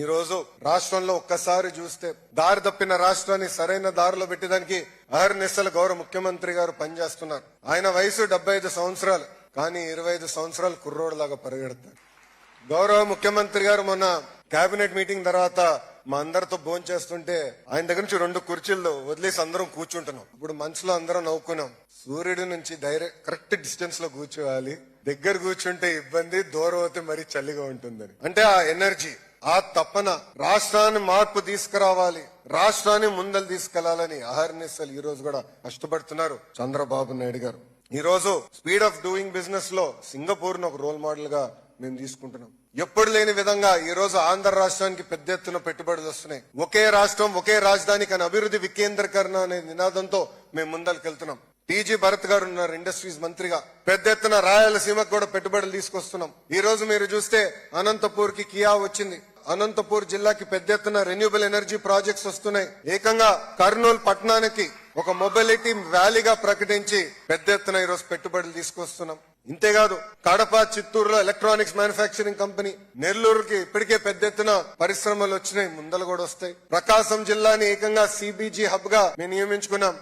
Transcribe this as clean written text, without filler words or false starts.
ఈ రోజు రాష్ట్రంలో ఒక్కసారి చూస్తే దారి తప్పిన రాష్ట్రాన్ని సరైన దారిలో పెట్టడానికి అహర్నిశలు గౌరవ ముఖ్యమంత్రి గారు పనిచేస్తున్నారు. ఆయన వయసు 75 సంవత్సరాలు, కానీ 25 సంవత్సరాలు కుర్రోడులాగా పరిగెడతారు. గౌరవ ముఖ్యమంత్రి గారు మొన్న కేబినెట్ మీటింగ్ తర్వాత మా అందరితో భోజనం చేస్తుంటే ఆయన దగ్గర నుంచి 2 కుర్చీల్లో వదిలేసి అందరం కూర్చుంటున్నాం. ఇప్పుడు మనసులో అందరం నవ్వుకున్నాం. సూర్యుడి నుంచి కరెక్ట్ డిస్టెన్స్ లో కూర్చోవాలి, దగ్గర కూర్చుంటే ఇబ్బంది, దూరం అవుతే మరీ చలిగా ఉంటుందని. అంటే ఆ ఎనర్జీ, ఆ తపన, రాష్ట్రాన్ని మార్పు తీసుకురావాలి, రాష్ట్రాన్ని ముందలు తీసుకెళ్లాలని అహర్నిశలు ఈ రోజు కూడా కష్టపడుతున్నారు చంద్రబాబు నాయుడు గారు. ఈ రోజు స్పీడ్ ఆఫ్ డూయింగ్ బిజినెస్ లో సింగపూర్ ను ఒక రోల్ మోడల్ గా మేము తీసుకుంటున్నాం. ఎప్పుడు లేని విధంగా ఈ రోజు ఆంధ్ర రాష్ట్రానికి పెద్ద ఎత్తున పెట్టుబడులు వస్తున్నాయి. ఒకే రాష్ట్రం ఒకే రాజధాని కానీ అభివృద్ధి వికేంద్రీకరణ అనే నినాదంతో మేము ముందరికెళ్తున్నాం. టీజీ భరత్ గారు ఉన్నారు ఇండస్ట్రీస్ మంత్రిగా. పెద్ద ఎత్తున రాయలసీమకు కూడా పెట్టుబడులు తీసుకొస్తున్నాం. ఈ రోజు మీరు చూస్తే అనంతపూర్ కి కియా వచ్చింది. అనంతపూర్ జిల్లాకి పెద్ద ఎత్తున రెన్యూబుల్ ఎనర్జీ ప్రాజెక్ట్స్ వస్తున్నాయి. ఏకంగా కర్నూలు పట్టణానికి ఒక మొబిలిటీ వ్యాలీగా ప్రకటించి పెద్ద ఎత్తున ఈ రోజు పెట్టుబడులు తీసుకొస్తున్నాం. ఇంతేకాదు కడప, చిత్తూరులో ఎలక్ట్రానిక్స్ మ్యానుఫ్యాక్చరింగ్ కంపెనీ, నెల్లూరుకి ఇప్పటికే పెద్ద ఎత్తున పరిశ్రమలు వచ్చినాయి, ముందలు కూడా వస్తాయి. ప్రకాశం జిల్లాని ఏకంగా సిబిజీ హబ్ గా మేము నియమించుకున్నాం.